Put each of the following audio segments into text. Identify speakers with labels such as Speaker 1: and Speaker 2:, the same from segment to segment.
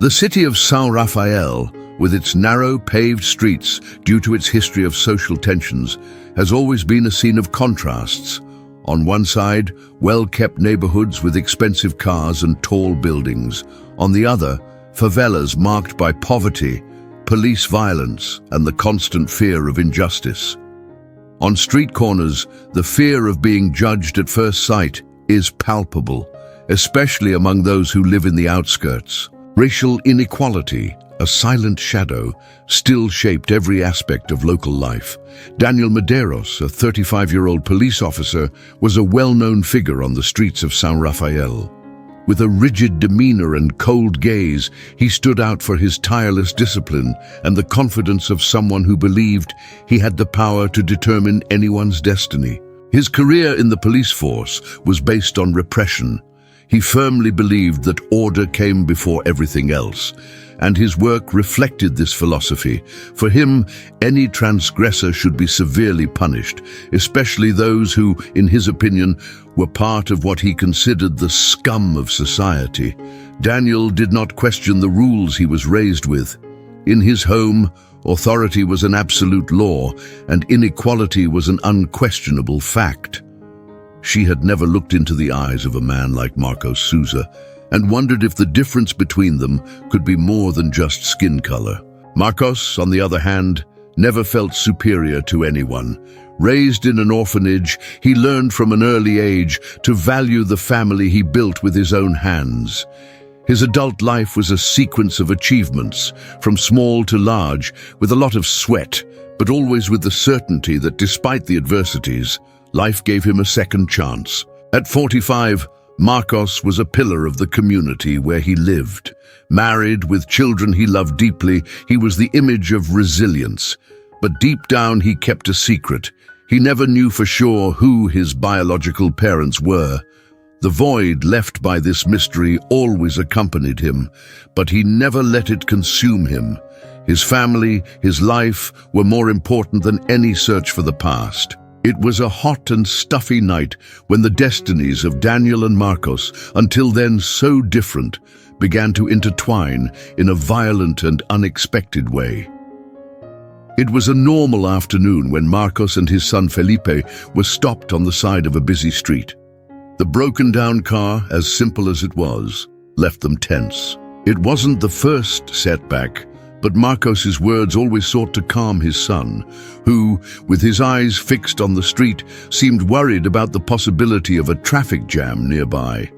Speaker 1: The city of São Rafael, with its narrow, paved streets due to its history of social tensions, has always been a scene of contrasts. On one side, well-kept neighborhoods with expensive cars and tall buildings. On the other, favelas marked by poverty, police violence, and the constant fear of injustice. On street corners, the fear of being judged at first sight is palpable, especially among those who live in the outskirts. Racial inequality, a silent shadow, still shaped every aspect of local life. Daniel Medeiros, a 35-year-old police officer, was a well-known figure on the streets of São Rafael. With a rigid demeanor and cold gaze, he stood out for his tireless discipline and the confidence of someone who believed he had the power to determine anyone's destiny. His career in the police force was based on repression. He firmly believed that order came before everything else, and his work reflected this philosophy. For him, any transgressor should be severely punished, especially those who, in his opinion, were part of what he considered the scum of society. Daniel did not question the rules he was raised with. In his home, authority was an absolute law, and inequality was an unquestionable fact. She had never looked into the eyes of a man like Marcos Souza and wondered if the difference between them could be more than just skin color. Marcos, on the other hand, never felt superior to anyone. Raised in an orphanage, he learned from an early age to value the family he built with his own hands. His adult life was a sequence of achievements, from small to large, with a lot of sweat, but always with the certainty that despite the adversities, life gave him a second chance. At 45, Marcos was a pillar of the community where he lived. Married, with children he loved deeply, he was the image of resilience. But deep down he kept a secret. He never knew for sure who his biological parents were. The void left by this mystery always accompanied him, but he never let it consume him. His family, his life, were more important than any search for the past. It was a hot and stuffy night when the destinies of Daniel and Marcos, until then so different, began to intertwine in a violent and unexpected way. It was a normal afternoon when Marcos and his son Felipe were stopped on the side of a busy street. The broken-down car, as simple as it was, left them tense. It wasn't the first setback, but Marcos's words always sought to calm his son, who, with his eyes fixed on the street, seemed worried about the possibility of a traffic jam nearby.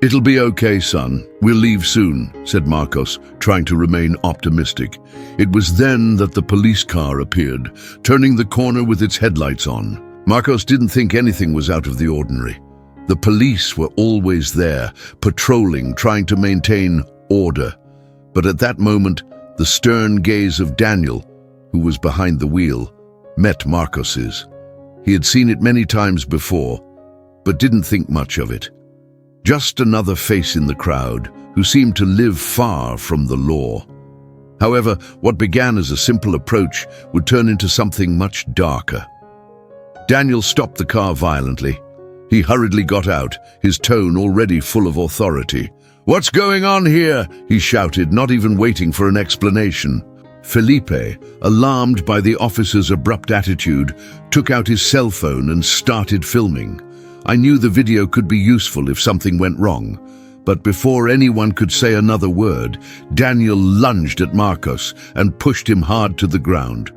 Speaker 1: "It'll be okay, son. We'll leave soon," said Marcos, trying to remain optimistic. It was then that the police car appeared, turning the corner with its headlights on. Marcos didn't think anything was out of the ordinary. The police were always there, patrolling, trying to maintain order. But at that moment, the stern gaze of Daniel, who was behind the wheel, met Marcos's. He had seen it many times before, but didn't think much of it. Just another face in the crowd who seemed to live far from the law. However, what began as a simple approach would turn into something much darker. Daniel stopped the car violently. He hurriedly got out, his tone already full of authority. "What's going on here?" he shouted, not even waiting for an explanation. Felipe, alarmed by the officer's abrupt attitude, took out his cell phone and started filming. I knew the video could be useful if something went wrong. But before anyone could say another word, Daniel lunged at Marcos and pushed him hard to the ground.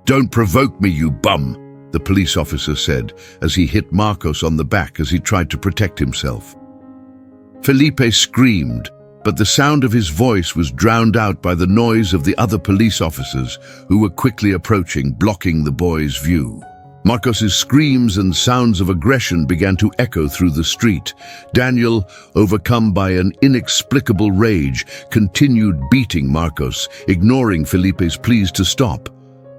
Speaker 1: "Don't provoke me, you bum," the police officer said, as he hit Marcos on the back as he tried to protect himself. Felipe screamed, but the sound of his voice was drowned out by the noise of the other police officers who were quickly approaching, blocking the boy's view. Marcos's screams and sounds of aggression began to echo through the street. Daniel, overcome by an inexplicable rage, continued beating Marcos, ignoring Felipe's pleas to stop.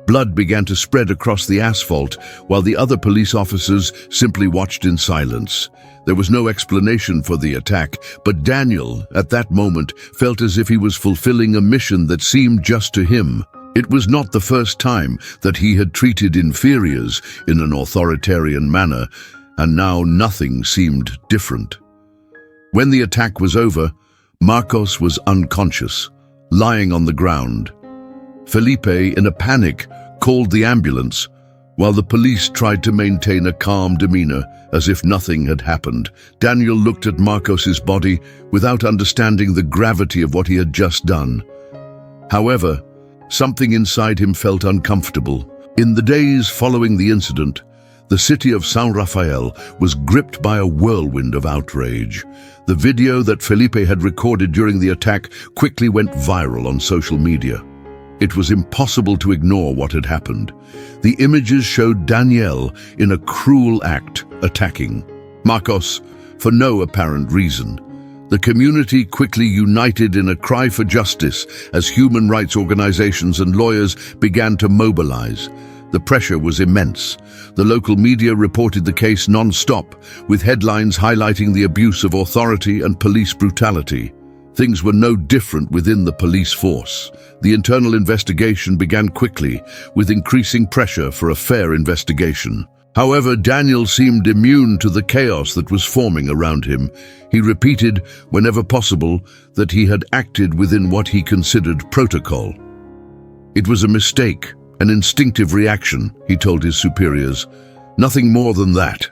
Speaker 1: Blood began to spread across the asphalt, while the other police officers simply watched in silence. There was no explanation for the attack, but Daniel, at that moment, felt as if he was fulfilling a mission that seemed just to him. It was not the first time that he had treated inferiors in an authoritarian manner, and now nothing seemed different. When the attack was over, Marcos was unconscious, lying on the ground. Felipe, in a panic, called the ambulance, while the police tried to maintain a calm demeanor, as if nothing had happened. Daniel looked at Marcos's body without understanding the gravity of what he had just done. However, something inside him felt uncomfortable. In the days following the incident, the city of San Rafael was gripped by a whirlwind of outrage. The video that Felipe had recorded during the attack quickly went viral on social media. It was impossible to ignore what had happened. The images showed Daniel in a cruel act, attacking Marcos for no apparent reason. The community quickly united in a cry for justice as human rights organizations and lawyers began to mobilize. The pressure was immense. The local media reported the case non-stop, with headlines highlighting the abuse of authority and police brutality. Things were no different within the police force. The internal investigation began quickly, with increasing pressure for a fair investigation. However, Daniel seemed immune to the chaos that was forming around him. He repeated, whenever possible, that he had acted within what he considered protocol. It was a mistake, an instinctive reaction, he told his superiors. Nothing more than that.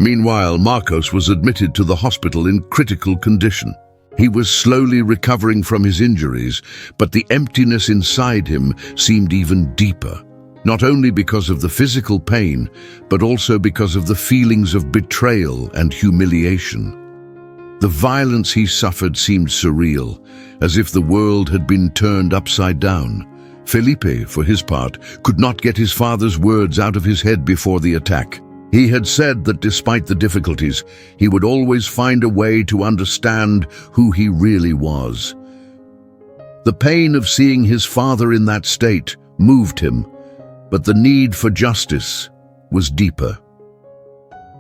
Speaker 1: Meanwhile, Marcos was admitted to the hospital in critical condition. He was slowly recovering from his injuries, but the emptiness inside him seemed even deeper. Not only because of the physical pain, but also because of the feelings of betrayal and humiliation. The violence he suffered seemed surreal, as if the world had been turned upside down. Felipe, for his part, could not get his father's words out of his head before the attack. He had said that despite the difficulties, he would always find a way to understand who he really was. The pain of seeing his father in that state moved him, but the need for justice was deeper.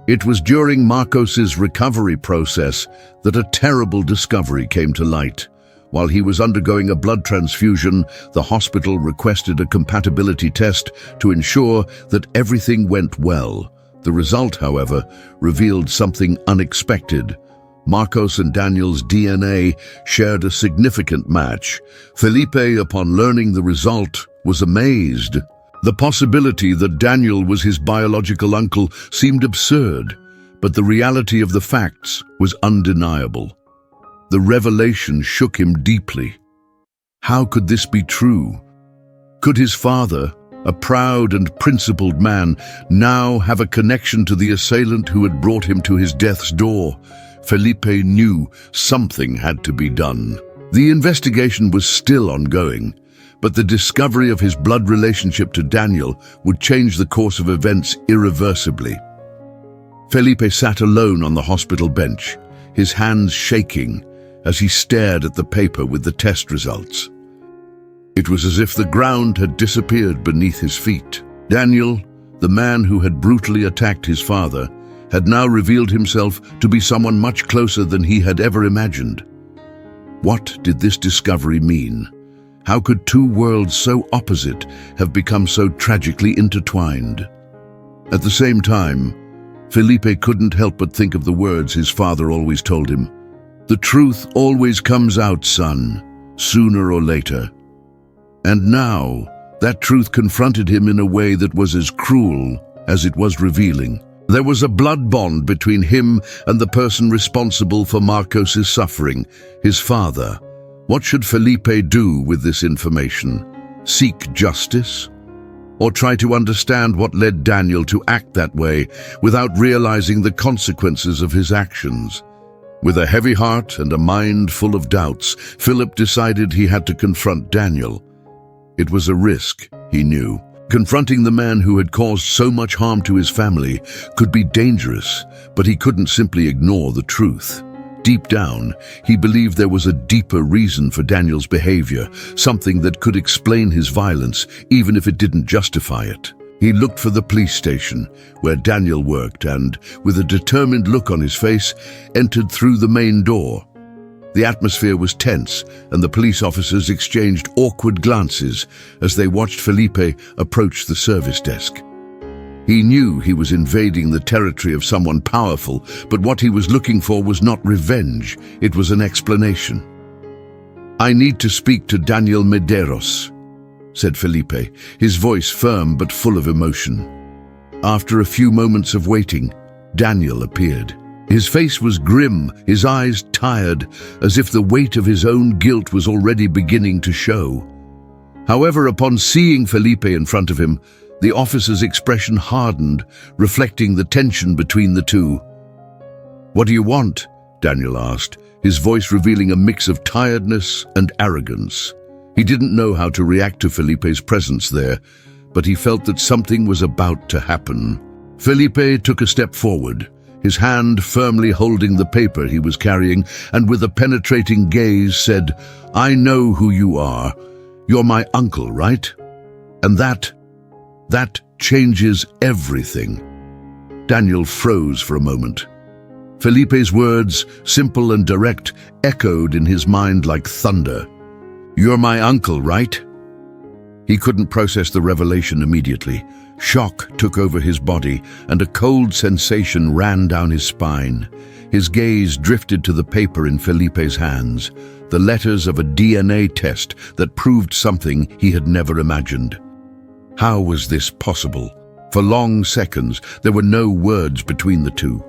Speaker 1: It was during Marcos's recovery process that a terrible discovery came to light. While he was undergoing a blood transfusion, the hospital requested a compatibility test to ensure that everything went well. The result, however, revealed something unexpected. Marcos and Daniel's DNA shared a significant match. Felipe, upon learning the result, was amazed. The possibility that Daniel was his biological uncle seemed absurd, but the reality of the facts was undeniable. The revelation shook him deeply. How could this be true? Could his father, a proud and principled man, now have a connection to the assailant who had brought him to his death's door? Felipe knew something had to be done. The investigation was still ongoing, but the discovery of his blood relationship to Daniel would change the course of events irreversibly. Felipe sat alone on the hospital bench, his hands shaking as he stared at the paper with the test results. It was as if the ground had disappeared beneath his feet. Daniel, the man who had brutally attacked his father, had now revealed himself to be someone much closer than he had ever imagined. What did this discovery mean? How could two worlds so opposite have become so tragically intertwined? At the same time, Felipe couldn't help but think of the words his father always told him. The truth always comes out, son, sooner or later. And now, that truth confronted him in a way that was as cruel as it was revealing. There was a blood bond between him and the person responsible for Marcos's suffering, his father. What should Felipe do with this information? Seek justice? Or try to understand what led Daniel to act that way without realizing the consequences of his actions? With a heavy heart and a mind full of doubts, Philip decided he had to confront Daniel. It was a risk, he knew. Confronting the man who had caused so much harm to his family could be dangerous, but he couldn't simply ignore the truth. Deep down, he believed there was a deeper reason for Daniel's behavior, something that could explain his violence, even if it didn't justify it. He looked for the police station, where Daniel worked, and, with a determined look on his face, entered through the main door. The atmosphere was tense, and the police officers exchanged awkward glances as they watched Felipe approach the service desk. He knew he was invading the territory of someone powerful, but what he was looking for was not revenge, it was an explanation. "I need to speak to Daniel Medeiros," said Felipe, his voice firm but full of emotion. After a few moments of waiting, Daniel appeared. His face was grim, his eyes tired, as if the weight of his own guilt was already beginning to show. However, upon seeing Felipe in front of him, the officer's expression hardened, reflecting the tension between the two. "What do you want?" Daniel asked, his voice revealing a mix of tiredness and arrogance. He didn't know how to react to Felipe's presence there, but he felt that something was about to happen. Felipe took a step forward, his hand firmly holding the paper he was carrying, and with a penetrating gaze said, "I know who you are. You're my uncle, right? And that changes everything." Daniel froze for a moment. Felipe's words, simple and direct, echoed in his mind like thunder. "You're my uncle, right?" He couldn't process the revelation immediately. Shock took over his body, and a cold sensation ran down his spine. His gaze drifted to the paper in Felipe's hands, the letters of a DNA test that proved something he had never imagined. How was this possible? For long seconds, there were no words between the two.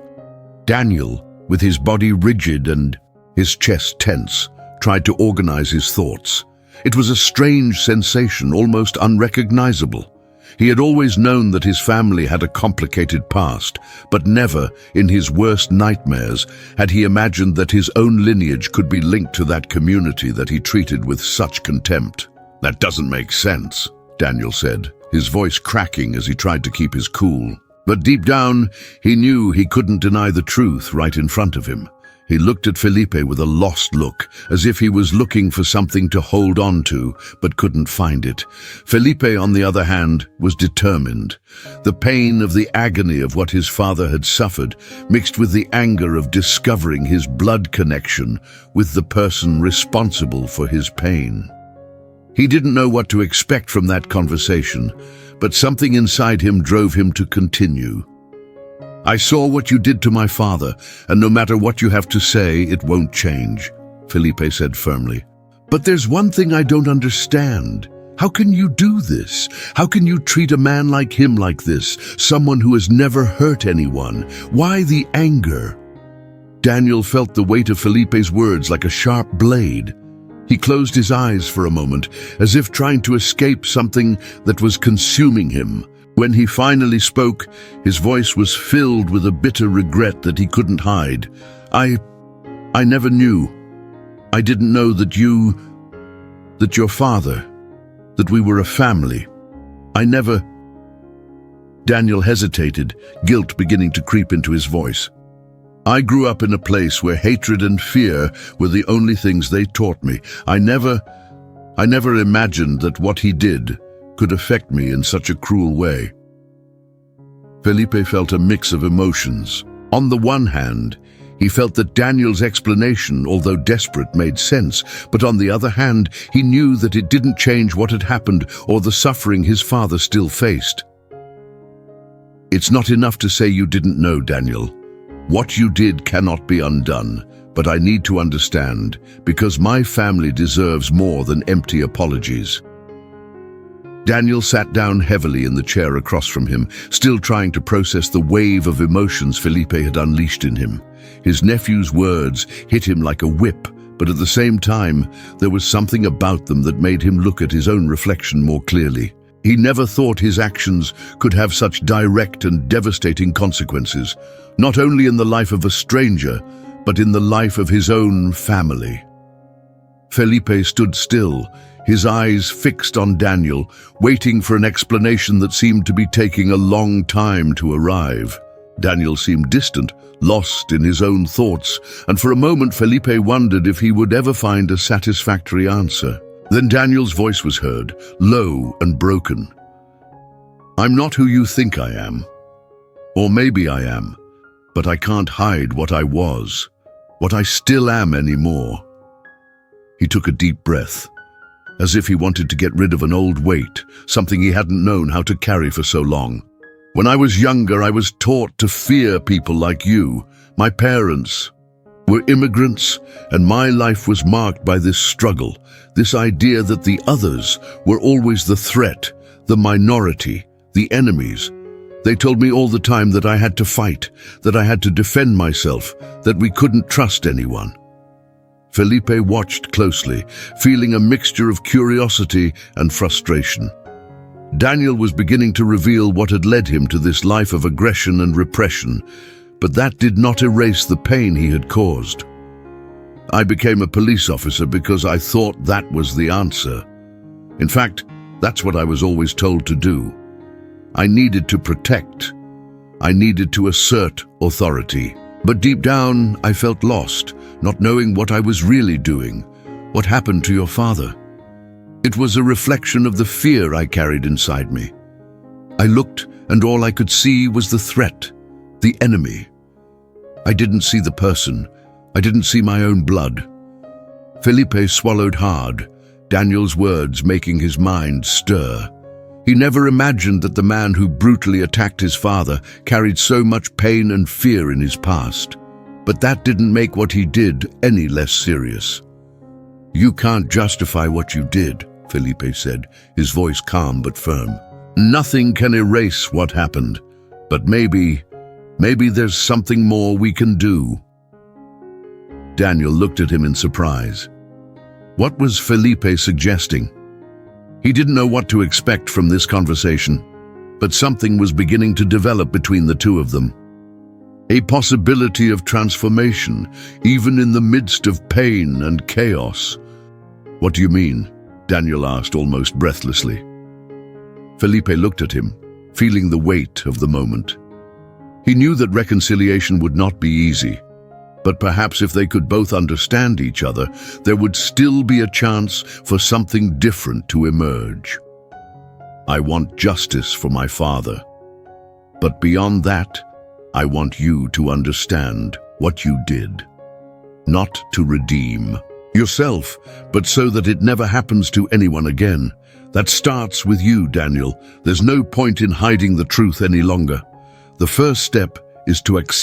Speaker 1: Daniel, with his body rigid and his chest tense, tried to organize his thoughts. It was a strange sensation, almost unrecognizable. He had always known that his family had a complicated past, but never, in his worst nightmares, had he imagined that his own lineage could be linked to that community that he treated with such contempt. "That doesn't make sense," Daniel said, his voice cracking as he tried to keep his cool. But deep down, he knew he couldn't deny the truth right in front of him. He looked at Felipe with a lost look, as if he was looking for something to hold on to, but couldn't find it. Felipe, on the other hand, was determined. The pain of the agony of what his father had suffered, mixed with the anger of discovering his blood connection with the person responsible for his pain. He didn't know what to expect from that conversation, but something inside him drove him to continue. "I saw what you did to my father, and no matter what you have to say, it won't change," Felipe said firmly. "But there's one thing I don't understand. How can you do this? How can you treat a man like him like this, someone who has never hurt anyone? Why the anger?" Daniel felt the weight of Felipe's words like a sharp blade. He closed his eyes for a moment, as if trying to escape something that was consuming him. When he finally spoke, his voice was filled with a bitter regret that he couldn't hide. I never knew. I didn't know that your father, that we were a family. I never..." Daniel hesitated, guilt beginning to creep into his voice. "I grew up in a place where hatred and fear were the only things they taught me. I never imagined that what he did could affect me in such a cruel way." Felipe felt a mix of emotions. On the one hand, he felt that Daniel's explanation, although desperate, made sense, but on the other hand, he knew that it didn't change what had happened or the suffering his father still faced. "It's not enough to say you didn't know, Daniel. What you did cannot be undone, but I need to understand, because my family deserves more than empty apologies." Daniel sat down heavily in the chair across from him, still trying to process the wave of emotions Felipe had unleashed in him. His nephew's words hit him like a whip, but at the same time, there was something about them that made him look at his own reflection more clearly. He never thought his actions could have such direct and devastating consequences, not only in the life of a stranger, but in the life of his own family. Felipe stood still, his eyes fixed on Daniel, waiting for an explanation that seemed to be taking a long time to arrive. Daniel seemed distant, lost in his own thoughts, and for a moment Felipe wondered if he would ever find a satisfactory answer. Then Daniel's voice was heard, low and broken. "I'm not who you think I am. Or maybe I am, but I can't hide what I was, what I still am anymore." He took a deep breath, as if he wanted to get rid of an old weight, something he hadn't known how to carry for so long. When I was younger, I was taught to fear people like you. My parents were immigrants, and my life was marked by this struggle, this idea that the others were always the threat, the minority, the enemies. They told me all the time that I had to fight, that I had to defend myself, that we couldn't trust anyone. Felipe watched closely, feeling a mixture of curiosity and frustration. Daniel was beginning to reveal what had led him to this life of aggression and repression, but that did not erase the pain he had caused. I became a police officer because I thought that was the answer. In fact, that's what I was always told to do. I needed to protect. I needed to assert authority. But deep down, I felt lost, not knowing what I was really doing. What happened to your father? It was a reflection of the fear I carried inside me. I looked, and all I could see was the threat, the enemy. I didn't see the person. I didn't see my own blood. Felipe swallowed hard, Daniel's words making his mind stir. He never imagined that the man who brutally attacked his father carried so much pain and fear in his past. But that didn't make what he did any less serious. "You can't justify what you did," Felipe said, his voice calm but firm. "Nothing can erase what happened, but maybe there's something more we can do." Daniel looked at him in surprise. What was Felipe suggesting? He didn't know what to expect from this conversation, but something was beginning to develop between the two of them. A possibility of transformation, even in the midst of pain and chaos. "What do you mean?" Daniel asked almost breathlessly. Felipe looked at him, feeling the weight of the moment. He knew that reconciliation would not be easy, but perhaps if they could both understand each other, there would still be a chance for something different to emerge. "I want justice for my father. But beyond that, I want you to understand what you did. Not to redeem yourself, but so that it never happens to anyone again. That starts with you, Daniel. There's no point in hiding the truth any longer. The first step is to accept